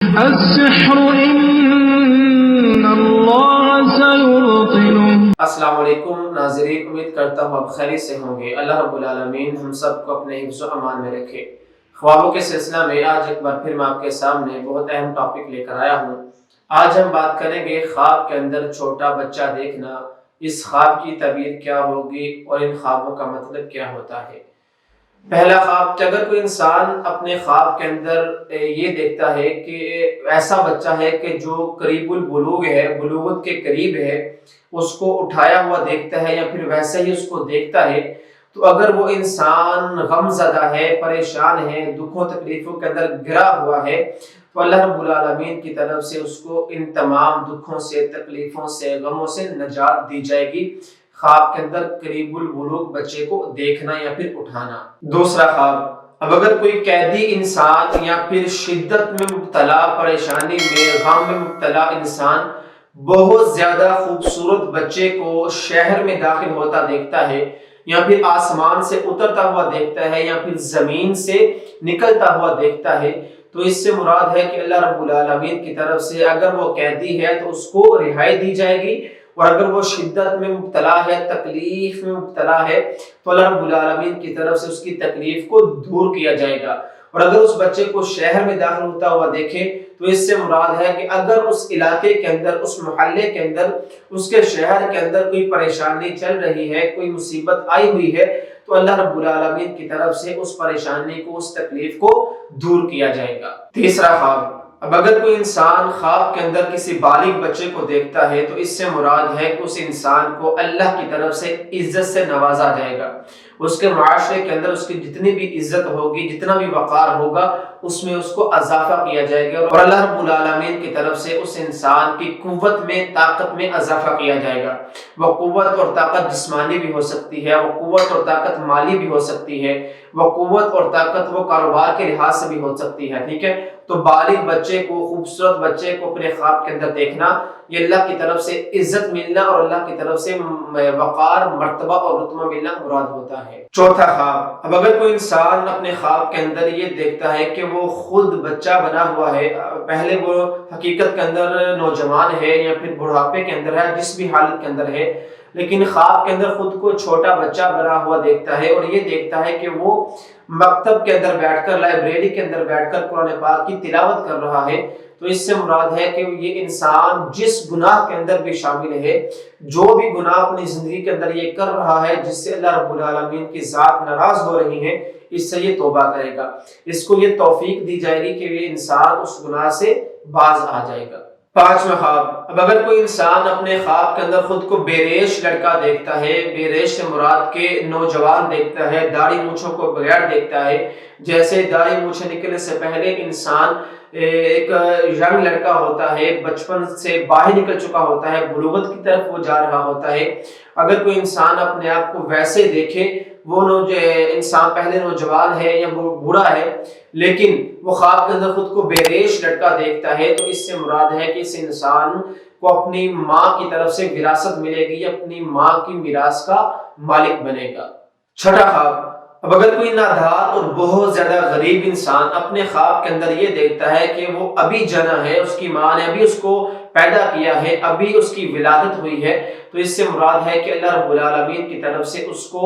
السحر إن الله سيبطله. السلام علیکم ناظرین، امید کرتا ہوں آپ خیریت سے ہوں گے۔ اللہ رب العالمین ہم سب کو اپنے حفظ و امان میں رکھے۔ خوابوں کے سلسلہ میں آج ایک بار پھر میں آپ کے سامنے بہت اہم ٹاپک لے کر آیا ہوں۔ آج ہم بات کریں گے خواب کے اندر چھوٹا بچہ دیکھنا، اس خواب کی تعبیر کیا ہوگی اور ان خوابوں کا مطلب کیا ہوتا ہے۔ پہلا خواب کہ اگر کوئی انسان اپنے خواب کے اندر یہ دیکھتا ہے کہ ایسا بچہ ہے کہ جو قریب البلوغ ہے، بلوغت کے قریب ہے، اس کو اٹھایا ہوا دیکھتا ہے یا پھر ویسے ہی اس کو دیکھتا ہے، تو اگر وہ انسان غم زدہ ہے، پریشان ہے، دکھوں تکلیفوں کے اندر گرا ہوا ہے، تو اللہ رب العالمین کی طرف سے اس کو ان تمام دکھوں سے، تکلیفوں سے، غموں سے نجات دی جائے گی، خواب کے اندر قریب البلوغ بچے کو دیکھنا یا پھر اٹھانا۔ دوسرا خواب، اب اگر کوئی قیدی انسان یا پھر شدت میں مبتلا، پریشانی میں، غم میں مبتلا انسان بہت زیادہ خوبصورت بچے کو شہر میں داخل ہوتا دیکھتا ہے، یا پھر آسمان سے اترتا ہوا دیکھتا ہے، یا پھر زمین سے نکلتا ہوا دیکھتا ہے، تو اس سے مراد ہے کہ اللہ رب العالمین کی طرف سے اگر وہ قیدی ہے تو اس کو رہائی دی جائے گی، اور اگر وہ شدت میں مبتلا ہے، تکلیف میں مبتلا ہے، تو اللہ رب العالمین کی طرف سے اس کی تکلیف کو دور کیا جائے گا۔ اور اگر اس بچے کو شہر میں داخل ہوتا ہوا دیکھے تو اس سے مراد ہے کہ اگر اس علاقے کے اندر، اس محلے کے اندر، اس کے شہر کے اندر کوئی پریشانی چل رہی ہے، کوئی مصیبت آئی ہوئی ہے، تو اللہ رب العالمین کی طرف سے اس پریشانی کو، اس تکلیف کو دور کیا جائے گا۔ تیسرا خواب، اب اگر کوئی انسان خواب کے اندر کسی بالغ بچے کو دیکھتا ہے تو اس سے مراد ہے کہ اس انسان کو اللہ کی طرف سے عزت سے نوازا جائے گا، اس کے معاشرے کے اندر اس کی جتنی بھی عزت ہوگی، جتنا بھی وقار ہوگا، اس میں اس کو اضافہ کیا جائے گا، اور اللہ رب العالمین کی طرف سے اس انسان کی قوت میں، طاقت میں اضافہ کیا جائے گا۔ وہ قوت اور طاقت جسمانی بھی ہو سکتی ہے، وہ قوت اور طاقت مالی بھی ہو سکتی ہے، وہ قوت اور طاقت وہ کاروبار کے لحاظ سے بھی ہو سکتی ہے، ٹھیک ہے۔ تو بالغ بچے کو، خوبصورت بچے کو اپنے خواب کے اندر دیکھنا، یہ اللہ کی طرف سے عزت ملنا اور اللہ کی طرف سے وقار، مرتبہ اور رتبہ ملنا مراد ہوتا ہے۔ چوتھا خواب، اب اگر کوئی انسان اپنے خواب کے اندر یہ دیکھتا ہے کہ وہ خود بچہ بنا ہوا ہے، پہلے وہ حقیقت کے اندر نوجوان ہے یا پھر بڑھاپے کے اندر ہے، جس بھی حالت کے اندر ہے، لیکن خواب کے اندر خود کو چھوٹا بچہ بنا ہوا دیکھتا ہے، اور یہ دیکھتا ہے کہ وہ مکتب کے اندر بیٹھ کر، لائبریری کے اندر بیٹھ کر قرآن پاک کی تلاوت کر رہا ہے، تو اس سے مراد ہے کہ یہ انسان جس گناہ کے اندر بھی شامل ہے، جو بھی گناہ اپنی زندگی کے اندر یہ کر رہا ہے جس سے اللہ رب العالمین کی ذات ناراض ہو رہی ہے، اس سے یہ توبہ کرے گا، اس کو یہ توفیق دی جائے گی کہ یہ انسان اس گناہ سے باز آ جائے گا۔ پانچواں خواب، اب اگر کوئی انسان اپنے خواب کے اندر خود کو بے ریش لڑکا دیکھتا ہے، بے ریش سے مراد کے نوجوان دیکھتا ہے، داڑھی مونچھوں کو بغیر دیکھتا ہے، جیسے داڑھی مونچھیں نکلنے سے پہلے انسان ایک ینگ لڑکا ہوتا ہے، بچپن سے باہر نکل چکا ہوتا ہے، بلوغت کی طرف وہ جا رہا ہوتا ہے، اگر کوئی انسان اپنے آپ کو ویسے دیکھے، وہ انسان پہلے نوجوان ہے یا بوڑھا ہے، لیکن وہ خواب کے اندر خود کو بے ریش لڑکا دیکھتا ہے، تو اس سے مراد ہے کہ اس انسان کو اپنی ماں کی طرف سے وراثت ملے گی، اپنی ماں کی میراث کا مالک بنے گا۔ چھٹا خواب، اب اگر کوئی نادار اور بہت زیادہ غریب انسان اپنے خواب کے اندر یہ دیکھتا ہے کہ وہ ابھی جنا ہے، اس کی ماں نے ابھی اس کو پیدا کیا ہے، ابھی اس کی ولادت ہوئی ہے، تو اس سے مراد ہے کہ اللہ رب العالمین کی طرف سے اس کو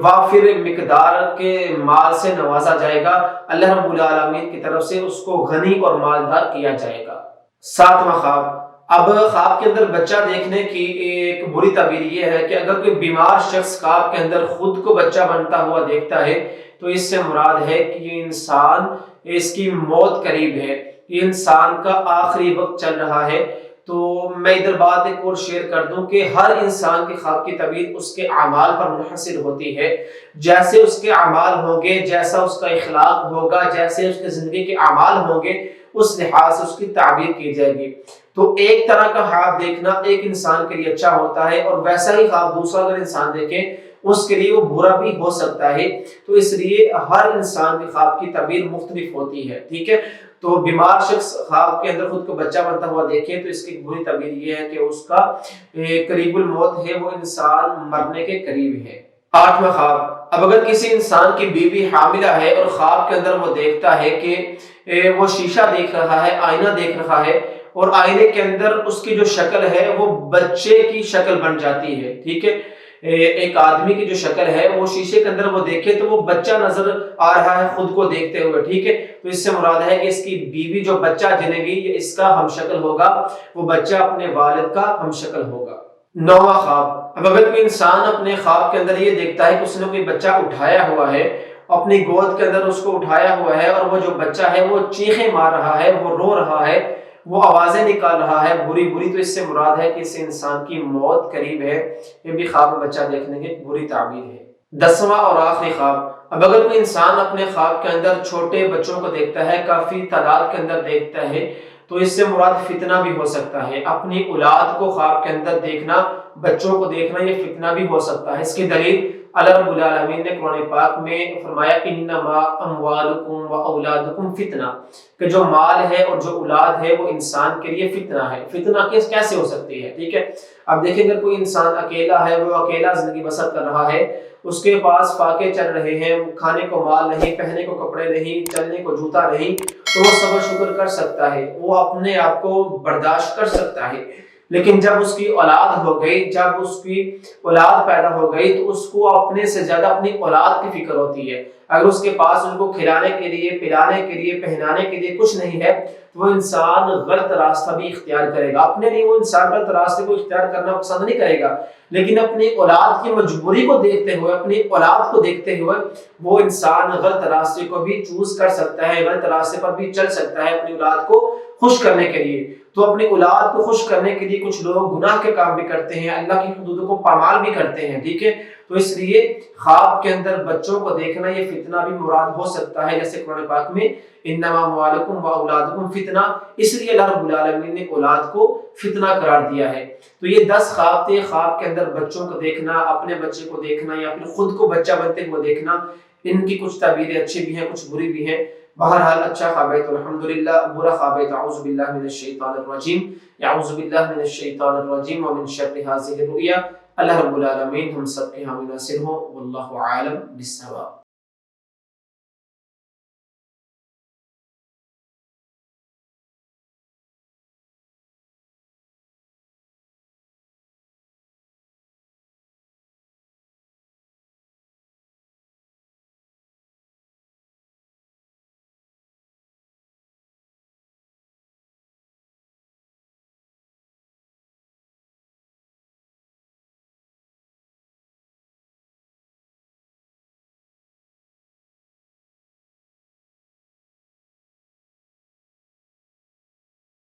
وافر مقدار کے مال سے نوازا جائے گا، اللہ رب العالمین کی طرف سے اس کو غنی اور مالدار کیا جائے گا۔ ساتواں خواب، اب خواب کے اندر بچہ دیکھنے کی ایک بری تعبیر یہ ہے کہ اگر کوئی بیمار شخص خواب کے اندر خود کو بچہ بنتا ہوا دیکھتا ہے تو اس سے مراد ہے کہ یہ انسان، اس کی موت قریب ہے، یہ انسان کا آخری وقت چل رہا ہے۔ تو میں ادھر بات ایک اور شیئر کر دوں کہ ہر انسان کے خواب کی تعبیر اس کے اعمال پر منحصر ہوتی ہے، جیسے اس کے اعمال ہوں گے، جیسا اس کا اخلاق ہوگا، جیسے اس کی زندگی کے اعمال ہوں گے، اس لحاظ سے اس کی تعبیر کی جائے گی۔ تو ایک طرح کا خواب دیکھنا ایک انسان کے لیے اچھا ہوتا ہے، اور ویسا ہی خواب دوسرا اگر انسان دیکھے اس کے لیے وہ برا بھی ہو سکتا ہے، تو اس لیے ہر انسان کے خواب کی تعبیر مختلف ہوتی ہے، ٹھیک ہے۔ تو بیمار شخص خواب کے اندر خود کو بچہ بنتا ہوا دیکھے تو اس کی بری تعبیر یہ ہے کہ اس کا قریب الموت ہے، وہ انسان مرنے کے قریب ہے۔ 8واں خواب، اب اگر کسی انسان کی بیوی حاملہ ہے اور خواب کے اندر وہ دیکھتا ہے کہ وہ شیشہ دیکھ رہا ہے، آئینہ دیکھ رہا ہے، اور آئینے کے اندر اس کی جو شکل ہے وہ بچے کی شکل بن جاتی ہے، ٹھیک ہے، ایک آدمی کی جو شکل ہے وہ شیشے کے اندر وہ دیکھے تو وہ بچہ نظر آ رہا ہے خود کو دیکھتے ہوئے، ٹھیک ہے، تو اس سے مراد ہے کہ اس کی بیوی جو بچہ جنے گی یہ اس کا ہم شکل ہوگا، وہ بچہ اپنے والد کا ہم شکل ہوگا۔ 9واں خواب، اب اگر کوئی انسان اپنے خواب کے اندر یہ دیکھتا ہے کہ اس نے کوئی بچہ اٹھایا ہوا ہے، اپنی گود کے اندر اس کو اٹھایا ہوا ہے، اور وہ جو بچہ ہے وہ چیخیں مار رہا ہے، وہ رو رہا ہے، وہ آوازیں نکال رہا ہے بری بری، تو اس سے مراد ہے کہ اس انسان کی موت قریب ہے، یہ بھی خواب میں بچہ دیکھنے کی ایک بری تعبیر ہے۔ 10واں اور آخری خواب، اب اگر کوئی انسان اپنے خواب کے اندر چھوٹے بچوں کو دیکھتا ہے، کافی تعداد کے اندر دیکھتا ہے، تو اس سے مراد فتنہ بھی ہو سکتا ہے، اپنی اولاد کو خواب کے اندر دیکھنا، بچوں کو دیکھنا، یہ فتنہ بھی ہو سکتا ہے۔ اس کی دلیل اللہ رب العالمین نے قرآن پاک میں فرمایا انما اموالکم و اولادکم فتنہ، کہ جو مال ہے اور جو اولاد ہے وہ انسان کے لیے فتنہ ہے۔ فتنہ کیسے ہو سکتی ہے؟ ٹھیک ہے، اب دیکھیں اگر کوئی انسان اکیلا ہے، وہ اکیلا زندگی بسر کر رہا ہے، اس کے پاس فاقے چل رہے ہیں، کھانے کو مال نہیں، پہننے کو کپڑے نہیں، چلنے کو جوتا نہیں، تو وہ صبر شکر کر سکتا ہے، وہ اپنے آپ کو برداشت کر سکتا ہے، لیکن جب اس کی اولاد ہو گئی، جب اس کی اولاد پیدا ہو گئی تو اس کو اپنے سے زیادہ اپنی اولاد کی فکر ہوتی ہے۔ اگر اس کے پاس ان کو کھلانے کے لیے، پلانے کے لیے، پہنانے کے لیے کچھ نہیں ہے تو وہ انسان غلط راستہ بھی اختیار کرے گا، اپنے لیے وہ انسان غلط راستے کو اختیار کرنا پسند نہیں کرے گا، لیکن اپنی اولاد کی مجبوری کو دیکھتے ہوئے، اپنی اولاد کو دیکھتے ہوئے وہ انسان غلط راستے کو بھی چوز کر سکتا ہے، غلط راستے پر بھی چل سکتا ہے اپنی اولاد کو خوش کرنے کے لیے۔ تو اپنی اولاد کو خوش کرنے کے لیے کچھ لوگ گناہ کے کام بھی کرتے ہیں، اللہ کی حدودوں کو پامال بھی کرتے ہیں، ٹھیک ہے، تو اس لیے خواب کے اندر بچوں کو دیکھنا یہ فتنہ بھی مراد ہو سکتا ہے، جیسے قرآن پاک میں انما اموالکم و اولادکم فتنہ، اس لیے اللہ رب العالمین نے اولاد کو فتنہ قرار دیا ہے۔ تو یہ 10 خواب تھے، خواب کے اندر بچوں کو دیکھنا، اپنے بچے کو دیکھنا یا پھر خود کو بچہ بنتے ہوئے دیکھنا، ان کی کچھ تعبیریں اچھی بھی ہیں، کچھ بری بھی ہیں۔ بہرحال اچھا خواب ہے تو الحمدللہ، برا خواب ہے تو اعوذ باللہ من الشیطان الرجیم، اعوذ باللہ من الشیطان الرجیم ومن شر ھذہ الرؤیا۔ اللہ رب العالمین ہم سب کے حامی ناصر ہوں، واللہ عالم بالصواب۔